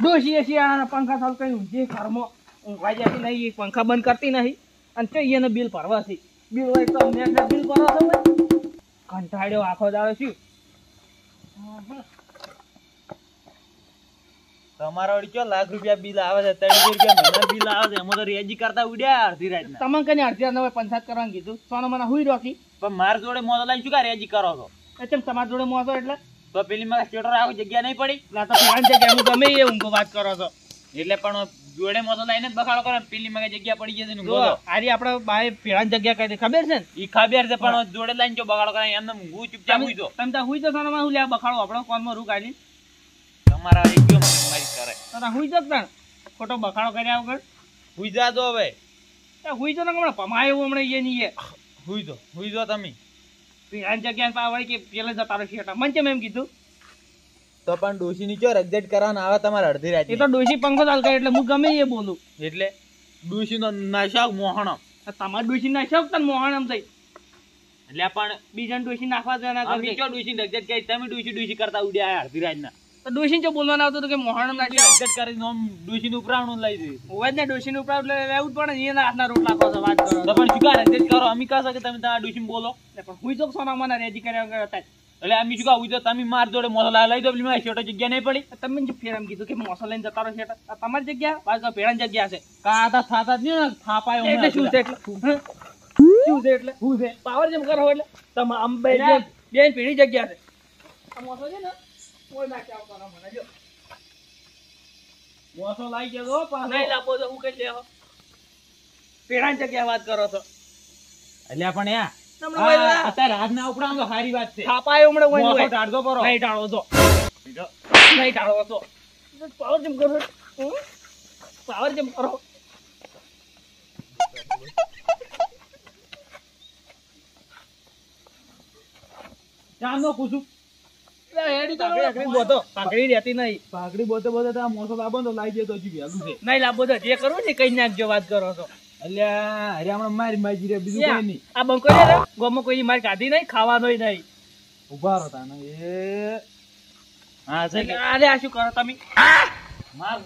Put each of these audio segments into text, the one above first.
ડોશી શિયાળાના પંખા ચાલુ કરી ઊંઘી ઘરમાં ઊંઘવા જતી નહીં, પંખા બંધ કરતી નહીં અને કઈ એને બિલ ભરવાથી બિલ હોય તો અમને બિલ ભરવા તો કંટાળ્યો આખો દાડો શું તમારા વળી કયો લાખ રૂપિયા બિલ આવે છે, 300 રૂપિયા મહિના બિલ આવે છે, એમાં તો રેજી કરતા ઉડ્યા અડધી રાતના. તમને કઈ અડધી રાત પંચાયત કરવાનું કીધું, સોનો મને હુઈ રોકી પણ મારા જોડે મોતો લઈને શું કા રેજી કરો છો? એમ તમારા જોડે મોસો એટલે તો પેલી માં સ્ટેટર આવું જગ્યા નહીં પડી ના તો ફેરાની જગ્યા હું ગમે એ ઊંઘો વાત કરો છો એટલે પણ જોડે મોતો લઈને જ બખાડો કરો, પેલી માં જગ્યા પડી જશે ને આજે આપડે બાય ફેરાની જગ્યા કઈ ખબર છે ને? ઈ ખબર છે પણ જોડે લઈને જો બગાડો કરે એમને હું ચૂપચાપ હુઈ દો. તમે હુઈ તો સોનામાં હું લ્યા બખાડો આપણો કોનમાં રૂ કાઢી તમારા એકદમ મારી કરે તો હુઈ જત ને ખોટો બખાડો કર્યા વગર હુઈ જા દો હવે. હુઈ તો હમણાં પમાયો હમણાં એ નહીં હુઈ દો તમે. ફેરાની જગ્યા પાવડે કે પેલે જતા રહે શેટા મને કેમ એમ કીધું તો પણ ડોશી ની ચો એક્ઝેક્ટ કરવાના આવે તમારે અડધી રાત. એ તો ડોશી પંખો ચાલ કરે એટલે હું ગમે એ બોલું એટલે ડોશી નો નશાવ મોહણમ તમારે ડોશી નાખ્યો તને મોહણ એમ થઈ એટલે પણ બીજા ડોશી નાખવા દેવાના અમે ચો ડોશી એક્ઝેક્ટ કરી તમે ડોશી કરતા ઉડ્યા અડધી રાત ના. તો ડોશી જો બોલવાનું આવતું હતું કે મોહણ નાખ્યો એક્ઝેક્ટ કરી નોમ ડોશી નું ઉપરાણું લઈ દે હોય ને ડોશી નું ઉપરાવ લેવું જ પડે એના હાથના રોટલા ખાવ વાત કરો તો પણ શું એક્ઝેક્ટ કરો અમે કહો કે તમે તમારા ડોશી બોલો પણ હુઈ જો સોના મને રેજી કર્યા વગર હતા એટલે અમે શું કહું તો તમે માર જોડે મોસો લઈ દો પેલી શેટો જગ્યા નહીં પડી. તમે જે ફેર એમ કીધું કે મોસો લઈને જતા રહો શેટ તમારી જગ્યા બાજુ પેડાની જગ્યા છે કાતા થાતા જ ને થાપાયો એટલે શું છે એટલે શું છે એટલે હું છે પાવર જેમ કરો એટલે તમે આમ બે પેઢી જગ્યા છે આ મોસો છે ને કોઈ નાખી આવતો મને જો મોસો લાઈ ગયો પાછો નહીં લાવો તો હું કઈ લેવો પેડાની જગ્યા વાત કરો છો એટલે પણ યા અત્યારે હાથ ના ઉપડાવો સારી વાત છે. થાપાયો હમણાં મોસો ટાળતો કરો નહીં ટાળો તો નહીં ટાળો તો પાવર જેમ કરો પાવર જેમ કરો ચાંદો કુસુમ પાઘડી રહેતી નહીં પાઘડી બોતે બોતે મોસો લાવો તો લાવી દે તો હજી વહેલું છે. નહીં લાવો તો જે કરવું ને કઈ નાખજો વાત કરો છો અલ્યા અરે હમણાં મારી રે બીજું કઈ નહીં. આ બંકો રે ગોમાં કોઈ મારી કાઢી નહીં ખાવાનો નહીં ઉભા રહો તાને એ હા છે કે અરે આ શું કરો તમે માર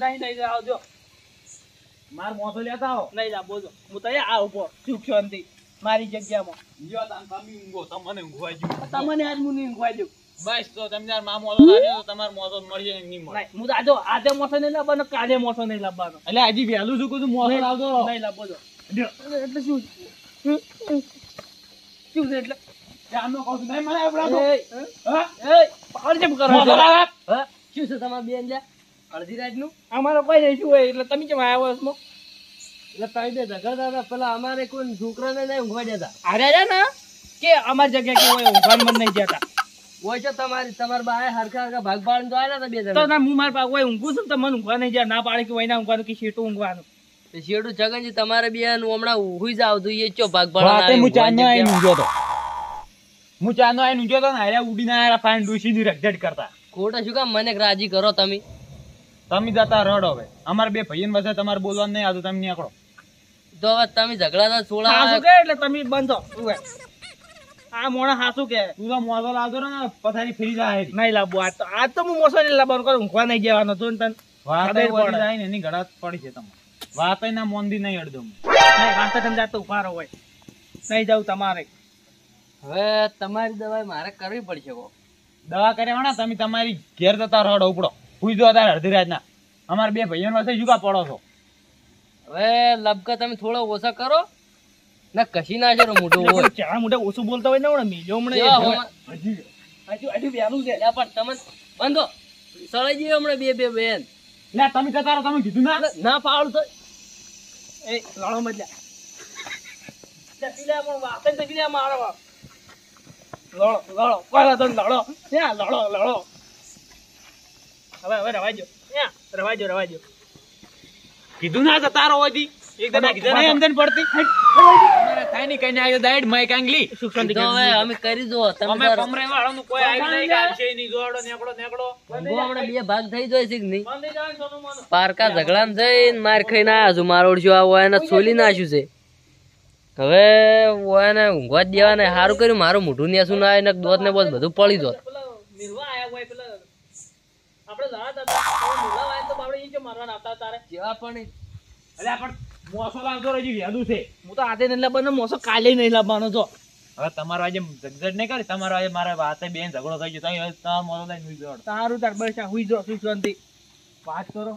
નહીં આવજો માર મોસો લેતા આવો નહીં લાવો બોલો હું તો આ ઉભો સુખ શાંતિ મારી જગ્યામાં જો તમે ઊંઘો તમને ઊંઘવા જો તમને આજ હું નહીં ઊંઘવા દઉં બસ તો તમે તાર મા મોસો લાવ્યો તો તમાર મોસો મળશે નહીં મળે. હું તો આજે મોસો નહીં લાવવાનો કાલે મોસો નહીં લાવવાનો એટલે હજી વહેલું છું કું મોસો લાવતો રહો નહીં લાવો છો એટલે શું શું છે એટલે જાનો કહું છું નહીં મને આવડાતો પાવર જેમ કરો શું છે તમારા બેન લે અડધી રાતનું અમારો કોઈ નહીં શું હોય એટલે તમે કેમ આવ્યા છો એટલે તમે બે ઝઘડતા હતા પેલા અમારે કોઈ છોકરાને નહીં ઊંઘવા દેતા અરે ને કે અમારી જગ્યા કે હોય ઊંઘવાનું મન નહીં જતા હોય છે તમારા બાએ હરખા હરખા ભાગ પાડીને તો આવ્યા હતા બે જણા તો ના હું મારા પાસે ઊંઘું છું તો મને ઊંઘવા નહીં જાય ના પાડે કે હોય ના ઊંઘવાનું કે શેટું ઊંઘવાનું શેટું જગનજી તમારે બે હમણાં ઊંઘી જ આવતું એ ચો ભાગ પાડવાનો હું ચાનો આવીને ઊંઘ્યો તો ને હાર્યા ઉડીને આયા ફાઈન ડુસી ની રગજડ કરતા ખોટા શું કામ મને રાજી કરો તમે જતા રડો હવે અમારે બે ભાઈઓને વચ્ચે તમારે બોલવાનું નહીં આવતું તમે નીકળો તો હવે તમે ઝઘડા છોડા એટલે તમે બંધો આ મોણા હાસુ કે તું તો મોસો લાવતો ને પથારી ફરી જાય નહીં લાવવો આજ તો હું મોસો નહીં લાવવાનું કરું ઊંઘવા નહીં જવાનો તો તને વાત જાય ને એની ગળાત પડી છે તમારે વાત ના મોંધી નહીં અડધો નહીં વાત તમે જાતો ઉભા રહો હોય નહીં જાવ તમારે હવે તમારી દવા મારે કરવી પડશે દવા કર્યા તમે તમારી ઘેર જતા રડો ઉપડો હુઈ જો અત્યારે અડધી રાતના અમારે બે ભાઈઓ પાસે શું કા પડો છો હવે લબકા તમે થોડો ઓછા કરો ના કશી ના જરો મોટો હોય ચા મોટે ઓછું બોલતા હોય ને મિલ્યો હમણે હજી વ્યાલું છે પણ તમે બંધો સળાઈ જઈએ હમણે બે બેન લે તમે જતા રહો તમે કીધું ના પાવડ તો એ લડો મત લ્યા પણ વાત જ નથી મારો લડો કોઈ વાતો લડો ત્યાં લડો હવે રવાજો કીધું ના જતા રહો હતી એકદમ કીધું નહીં સમજણ પડતી થાય નહીં કઈ આવ્યો દાઈડ મે કાંગલી સુખશાંતિ હવે અમે કરી દો તમે અમે કમરે વાળાનું કોઈ આવી નહીં કામ છે નહીં દોડો નેકડો હમણાં બે ભાગ થઈ જાય છે કે નહીં પારકા ઝઘડામાં જઈને માર ખાઈને આવ્યા છું મારોડશું આવો એને છોલી નાખ્યું છે હવે એને ઊંઘવા જ દેવા ને સારું કર્યું મારું મોઢું નેસું ના આવે ને દોત ને બોત બધું પડી દોત આપણે જવા હતા બોલાવા આયા તો આપણે ઈ કે મારવાના હતા તારે જેવા પણ અલ્યા પણ મોસો લાવતો રહેજી વેદું છે હું તો આજે નહીં લાવવાનો મોસો કાલે નહીં લાવવાનો છો હવે તમારો આજે ઝગઝટ નહીં કરી તમારો આજે મારા વાતે બેન ઝઘડો થઈ ગયો તમે તમારો મોસો લઈને સુઈ જાઓ તારું તાર બસ હુઈ જો સુઈ શાંતિ વાત કરો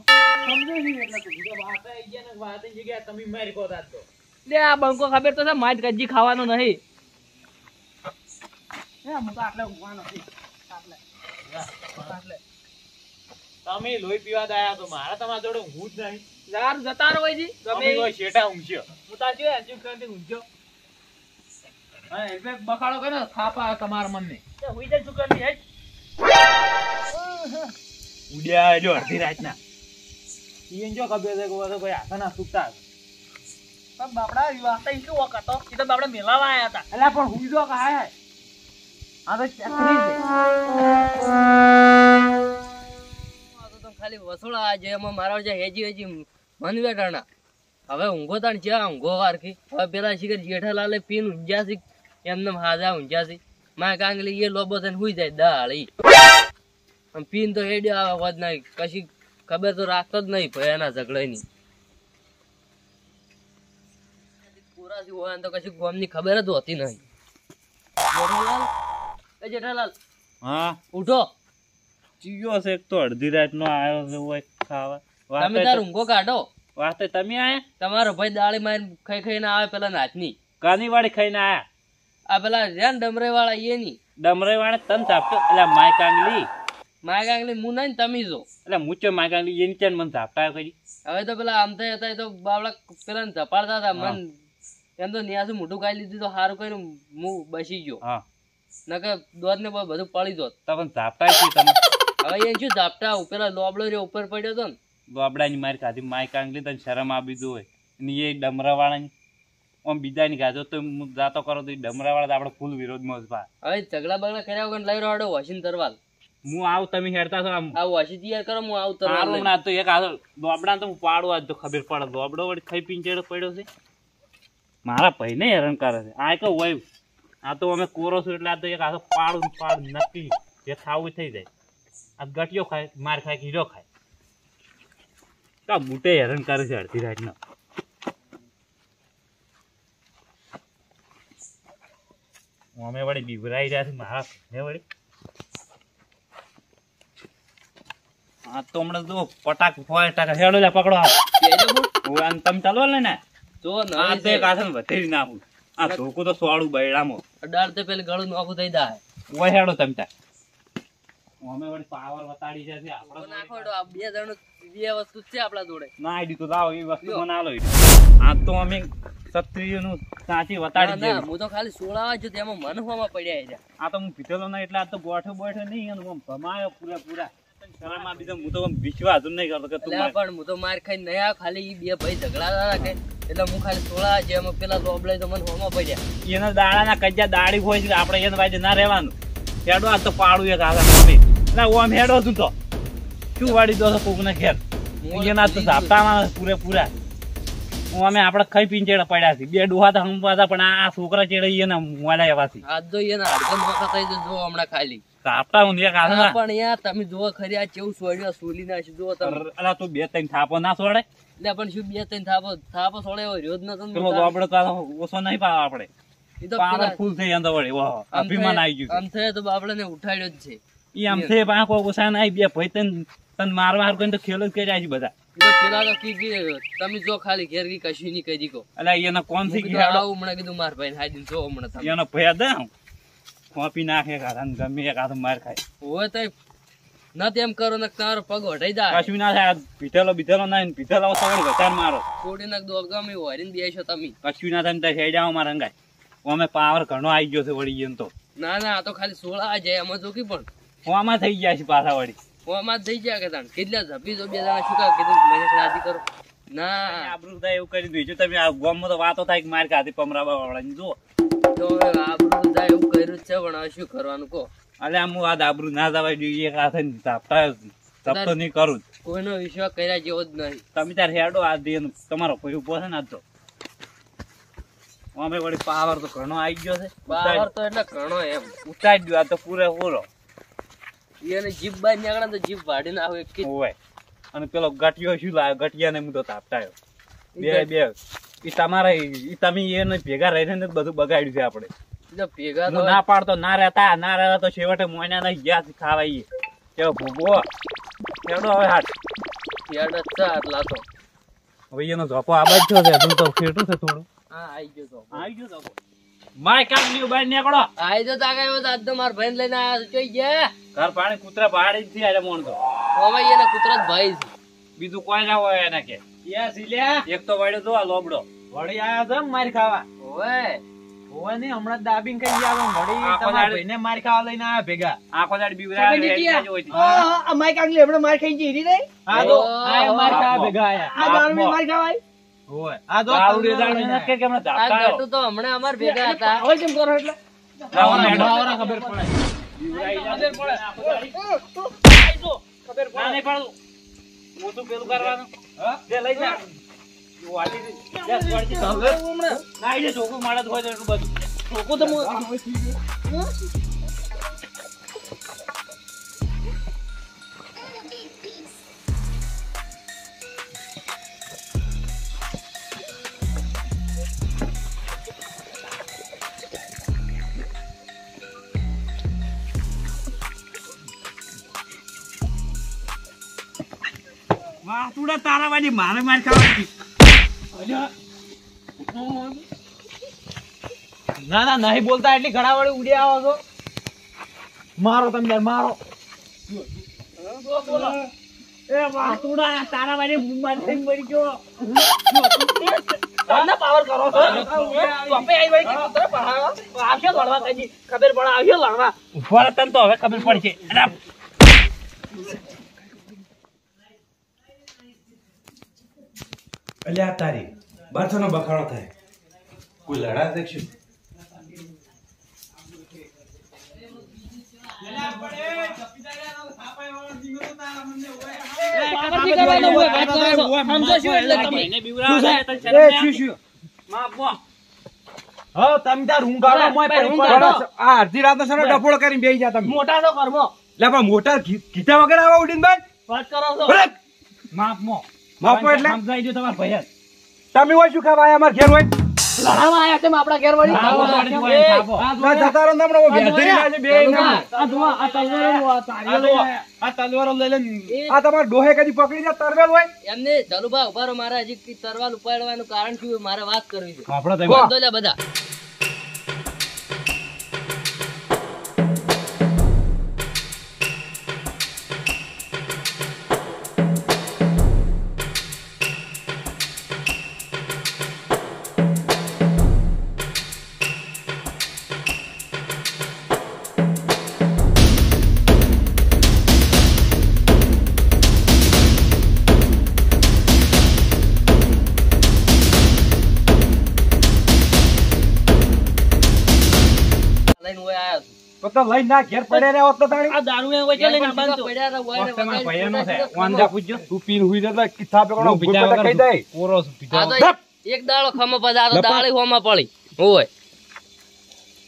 સમજો નહીં એટલે તું બીજો વાતે આવી ગયા ને વાતે જગ્યા તમે મારી કહો તાર તો લે આ બંકો ખબર તો છે માજ ગજી ખાવાનો નહીં હે હું તો આટલે ઊંઘવાનો નથી આટલે તમે લોહી પીવા દાયા તો મારા તમારા જોડે ઊંઘું જ નહીં યાર જતા રહો ભાઈજી તમે કોઈ શેઠા ઊંઘ્યો હું તો આજે હજુ કરતી ઊંઘ્યો હા એટલે બખાડો કરે ને થાપા તમારા મનને તે હુઈ જાય શું કરતી હે ઉડ્યા જો અડધી રાતના ઈન જો ખબર છે કે કોઈ આસાના સુકતા પણ બાપડા વિવાહ તો શું વખત હતો એ તો બાપડા મેલાવા આયા હતા અલ્યા પણ હુઈ જો કાય આ તો ચકરી છે આ તો તમે ખાલી વસોળા આજે એમાં મારા જે હેજી મન વેટાણા હવે ઊંઘો તાણ જ્યાં ઊંઘો વારખી હવે પેલા શિખર જેઠાલાલે પીન ઊંઝાસી એમને હાજા ઊંઝાસી માં કાંગલી એ લોબો થઈને હુઈ જાય દાળી પીન તો હેડ્યો આવે હોત નહીં કશી ખબર તો રાખતો જ નહીં ભયાના ઝઘડાની પૂરાથી હોય તો કશી ગોમની ખબર જ હોતી નહીં જેઠાલાલ એ જેઠાલાલ હા ઉઠો ચીયો છે એક તો અડધી રાત નો આવ્યો છે ઓય ખાવા તમે તાર ઊંઘો કાઢો વાતે તમે આયા તમારો ભાઈ દાળી મારી ખાઈ ખાઈને આવે પેલા નાચની કાની વાળી ખાઈને આયા આ પેલા રહ્યા ને ડમરે વાળા એની ડમરે વાળે તન ચાપતો એટલે માય કાંગલી માય કાંગલી હું નહીં તમે જો એટલે મૂચો માય કાંગલી એની ચાન મને ચાપતા કરી હવે તો પેલા આમ થાય હતા એ તો બાવળા પેલા ઝપાડતા હતા મન એમ તો ન્યાસું મોટું ખાઈ લીધું તો સારું કરીને હું બસી ગયો હા નકર દોધ ને બધું પડી દોત તમને ચાપતા છે તમે હવે એ શું ઝાપટા પેલા લોબડો જે ઉપર પડ્યો હતો ને બાબડાની મારી ખાધી માય કાંગલી તને શરમ આપી દઉં હોય અને એ ડમરા વાળાની આમ બીજાની ગાજો તો હું જાતો કરો તો ડમરા વાળા તો આપણે ફૂલ વિરોધમાં જ ભા હવે ઝઘડા બગડા કર્યા વગર લઈ રહ્યો વોશિંગ તરવાલ હું આવું તમે હેડતા છો આમ આ વોશી તૈયાર કરો હું આવું તરવાલ સારું ના તો એક આ દોબડા તો હું પાડું આજ તો ખબર પડે દોબડો વળી ખાઈ પીંચેડો પડ્યો છે મારા ભાઈને હેરાન કરે છે આ કહું હોય આ તો અમે કોરો છું એટલે આ તો એક આ તો પાડું નક્કી જે ખાવું થઈ જાય આ ગટિયો ખાય માર ખાય કે હીરો ખાય તો બુટે હેરાન કરે છે અડધી રાતના અમે વળી બીવરાઈ રહ્યા છે મારા ને વળી આ તો હમણાં જો પટાક ફોય ટાકા હેડો લે પકડો તમે ચાલો ને જો આ તો એક આસન વધેરી નાખું આ ધોકું તો સોળું બૈડામાં અડાર તો પેલી ગળું નોખું થઈ જાય ઓય હેડો તમે ત્યાં અમે વળી પાવર વતાડી છે આપણે નાખો આ બે જણ બે વસ્તુ છે આપણા જોડે ના આઈડી તો લાવો એ વસ્તુ મને આલો આ તો અમે ક્ષત્રિયનું સાચી વતાડી દે હું તો ખાલી સોળાવા જ તેમાં મન હોમાં પડ્યા છે આ તો હું પીધેલો ના એટલે આ તો ગોઠો નહીં અને હું ભમાયો પૂરા શરમમાં બીજો હું તો વિશ્વાસ જ નહીં કરતો કે તું પણ હું તો માર ખાઈ નયા ખાલી ઈ બે ભાઈ ઝઘડા રાખે એટલે હું ખાલી સોળા જેમ પેલા લોબડે તો મને હોમાં પડ્યા એના દાડાના કજ્જા દાડી હોય છે આપણે એને વાજે ના રહેવાનું હેડો આ તો પાડું એક આગળ મમ્મી એટલે ઓમ હેડો તું તો શું વાડી દો કોકના ઘેર એના તો સાપતામાં પૂરેપૂરા અમે આપણે ખાઈ પીંચેડા પડ્યા છે બે ડોહા તો હંપાતા પણ આ છોકરા ચેડે એને મોડા એવાથી આજ તો એના અડધો મોકા થઈ જો હમણાં ખાલી સાપતા હું એક આગળ પણ યાર તમે જોવો ખરી આ કેવું સોડ્યો સોલી નાખ્યું જોવો તમે અલા તું બે ત્રણ થાપો ના છોડે એટલે પણ શું બે ત્રણ થાપો છોડે એવો રહ્યો જ નતો પેલો આપણે તો ઓછો નહીં પાવ આપણે ઈ તો પાવર ફૂલ થઈ અંદર વળી ઓહો અભિમાન આવી ગયું આમ થાય તો બાપડે ને ઉઠાડ્યો જ છે ઈ આમ છે પાંખો ઓછા ના બે ભાઈ તને મારવા હાર કરીને તો ખેલો જ કર્યા છે બધા ઈ તો પેલા તો કી તમે જો ખાલી ઘેર કી કશું નહીં કરી કો અલા એના કોણ થી આવું હમણાં કીધું માર ભાઈ હાઈ જો હમણાં તમે એનો ભયા દે ખોપી નાખે કાઢા ગમે એક હાથ માર ખાય હોય તો ના તેમ કરો ને તમારો પગ હટાઈ જાય કશું ના થાય પીઠેલો ના પીઠેલો સવારે વધારે મારો થોડી નાખ દો ગમે હોરીને બેસો તમે કશું ના થાય ત્યાં હેડ આવો મારા રંગાય અમે પાવર ઘણો આવી ગયો છે વળી એમ તો ના ના આ તો ખાલી 16 આ જાય એમાં જોકી પણ હોમાં થઈ ગયા છે પાછા વળી હોમાં થઈ ગયા કે તાણ કેટલા ઝપી જો બે જણા છુકા કીધું મને રાજી કરો ના આબરૂ થાય એવું કરી દીધું તમે આ ગામમાં તો વાતો થાય કે માર ખાધી પમરાબા વાળાની જો તો આબરૂ જાય એવું કર્યું છે પણ હવે શું કરવાનું કહો અલે આમ હું આ આબરૂ ના જવાય જોઈએ એક હાથે ઝાપટા ઝપતો નહીં કરું કોઈનો વિશ્વાસ કર્યા જેવો જ નહીં તમે તાર હેડો આ દે તમારો કોઈ ઉભો છે ને આજ તો અમે વળી પાવર તો ઘણો આવી ગયો છે પાવર તો એટલે ઘણો એમ ઉતારી દો આ તો પૂરેપૂરો એને જીભ બાર નીકળે તો જીભ વાડીને આવે એક જ. ઓય અને પેલો ગટિયો શું લાવ્યો ગટિયાને હું તો તાપટાયો બે ઈ તમારા ઈ તમે એને ભેગા રહીને બધું બગાડ્યું છે આપણે. એટલે ભેગા હું ના પાડતો ના રહેતા તો છેવટે મોયના ના ગયા ખાવા ઈ કેવો ભૂગો કેવડો હવે હાથ યાદ જ છે આટલા તો. હવે એનો ઝોપો આબાજ થયો છે હજુ તો ફેટું છે થોડું. હા આઈ ગયો તો. આવી ગયો ઝોપો માય કાઢ બહાર નીકળો. આઈ જો તાકા એવો આજ તો મારા ભાઈને લઈને આયા જોઈ ગયા. ઘર પાણી કૂતરા પહાડી થી આજે મોણ તો ઓમાં એને કૂતરા જ ભાઈ છે. બીજું કોઈ ના હોય એને કે એક તો વાડ્યો જો આ લોબડો વળી આયા છે માર ખાવા. ઓય ઓય ને હમણાં દાબીને કઈ ગયા વળી આખો તમારા દાડી. ભાઈને માર ખાવા લઈને આયા ભેગા. આખો દાડી બીવરા આ માઈક આગલી હમણાં માર ખાઈ ગઈ રી નહીં. આ તો આયા માર ખાવા ભેગા આયા. આ દારૂ મે માર ખાવાય. ઓય આ તો કે કેમ ના આ ધાપટાયો ગટુ તો હમણાં અમાર ભેગા હતા. હવે કેમ કરો એટલે લાવરા ખબર પડે. ના નહીં પાડું મોટું પેલું કરવાનું જે લઈ જા વાટી દે. જા, વાટી દે. ના, ઈ જે ચોખ્ખું માણસ હોય તો એટલું બધું. ચોખ્ખું તો વાહ, તુડા તારા વાજી મારે માર ખાવાની. ના ના નહીં બોલતા એટલી ઘણા વળી ઉડી આવો છો. મારો તમે યાર મારો. એ વાહ, તુડા તારા વાજી માર થઈ મરી ગયો. ના પાવર કરો છો. ચોપે આઈ વળી કે કૂતરા પહાડવા. આવશે લડવા કઈ ખબર પડે આવશે લડવા. ઉભા રહો, તને તો હવે ખબર પડશે. અરે, અલ્યા તારી બારસોનો બખાડો થાય કોઈ લડા દેખશું ભાઈને બીવરાવે છે, તને શરમ નહીં આવતી? માફ મો. હા તમે તાર ઊંઘ આવો મોય પડી પડો. આ અડધી રાતનો સનો ડફોળ કરીને બેહી જા તમે મોટા તો કરમો. લે પણ મોટા કીધા વગર આવા ઉડીને બાદ વાત કરો છો. માફ મો. માફો એટલે? સમજાઈ ગયું તમારા ભૈયા. તમે હોય શું ખાવા આયા અમાર ઘેર હોય લડાવા આયા તેમ આપડા ઘેર વળી. ખાવો, સાડી હોય, ખાવો. ના જતા રહો ને હમણાં વેધરી ના છે બે ના આ જો આ તલવારો આ તારીઓ આ તલવારો લઈ લે આ તમાર ડોહે કદી પકડી જા તરવેલ હોય એમને ચાલુભા ઉભા રહો. મારા હજી તરવાલ ઉપાડવાનું કારણ શું મારે વાત કરવી છે. આપણો બંધો લ્યા બધા. લઈને ઓય આયા છું. તો લઈ ના ઘેર પડ્યા રહ્યા હોત તો તાણી આ દારૂ એ વચ્ચે લઈને આવવાનું તો. પડ્યા રહો, ઓય ને તમારા વગાડી ભૈયાનો છે. વગાડી વાંધા પૂછજો. તું પીન હુઈ જતા કિસ્સા પકડો હું બીજા ભૂલ કહી દે કોરો છું, બીજા આ તો લપ. એક દાડો ખમો પધા તો દાળી હોમાં પડી. ઓય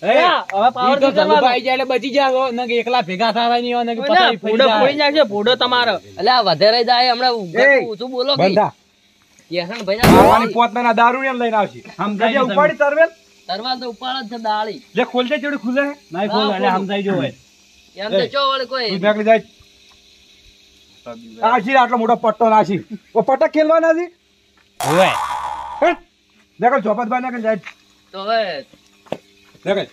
હવે પાવર તો જલુભાઈ જાય એટલે બચી જાય ને કે એકલા ભેગા થવા નહીં હોય ને કે પતાઈ ફરી જાય. જશે ફોડો તમારો. એટલે આ વધારે જાય હમણાં શું બોલો કે બંધા કેસણ ભાઈ આવવાની પોતના દારૂ ને લઈને આવશે સમજાઈ કદી ગયું ઉપાડી તરવેલ તરવાલ તો ઉપાડ જ છે દાળી. જે ખોલજે ચેડી ખુલે નહીં ખોલ, એટલે સમજાઈ ગયું હોય. એમ તો ચો વળી કોઈ તું નીકળી જાય આશી આટલો મોટો પટ્ટો નાશી ઓ પટ્ટા ખેલવાના છે હોય. દેખો ચોપતભાઈ ને જાય તો હવે દેખો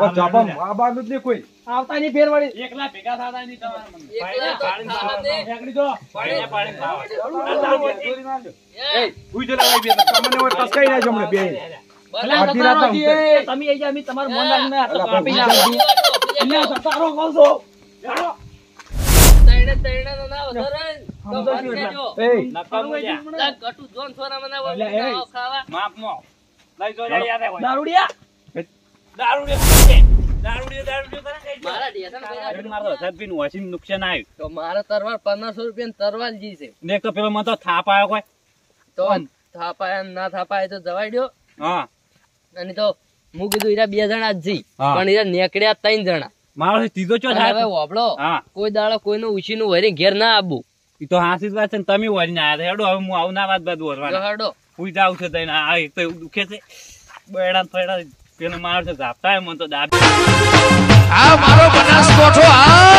ઓ ચોપમ આ બાજુ જ નહીં કોઈ આવતા નહીં ફેર વળી. એકલા ભેગા થતા નહીં તમારા મને. એકલા તો ખાવા દે. નીકળી જો. પાણીને પાણી ખાવા. એ, હુઈ જલા આવી બે તમને ઓય ટસકાઈ ના જમણે બે બધા અડધી રાત તમે આઈ જા અમે તમારું મન રાખીને આટલો કાપી નાખી. અહીંયા સતારો કહું છો. તૈણે તૈણે નો ના વધારે તો વાત કેજો. એ નકામું લ્યા. લા કટુ જોન સોના બનાવો એટલે એ. ખાવા. માફ મો. લઈ જો યાદ આવે. દારૂડિયા. દારૂડિયો ખાશે. દારૂડિયો તને કઈ દે. મારા ઢેસણ ભાઈ મારો સદપીનું વસીમ નુકસાન આવ્યું. તો મારા તરવાલ 1500 રૂપિયા તરવાલ જી છે. ને એક તો પેલો મને તો થાપ આવ્યો કોઈ. તો થાપાયા ના થાપાય તો જવાઈ દ્યો. હા. અને તો હું કીધું ઈરા 2 જણા જ જી હા. પણ ઈરા નેકડ્યા 3 જણા. મારો ત્રીજો ચો અને થાય હવે વાપડો હા કોઈ દાડો કોઈનું ઉછીનું વરી ઘેર ના આવું ઈ તો હાસી જ વાત છે ને તમે વળીને આયા હેડો હવે હું આવું ના વાત બાદ વરવાના હેડો હું જાઉં છે તઈને આ એક તો એવું દુખે છે બેડા ફેડા તેને માર છે ઝાપટા મને તો દાબ આ મારો બનાસકોઠો આ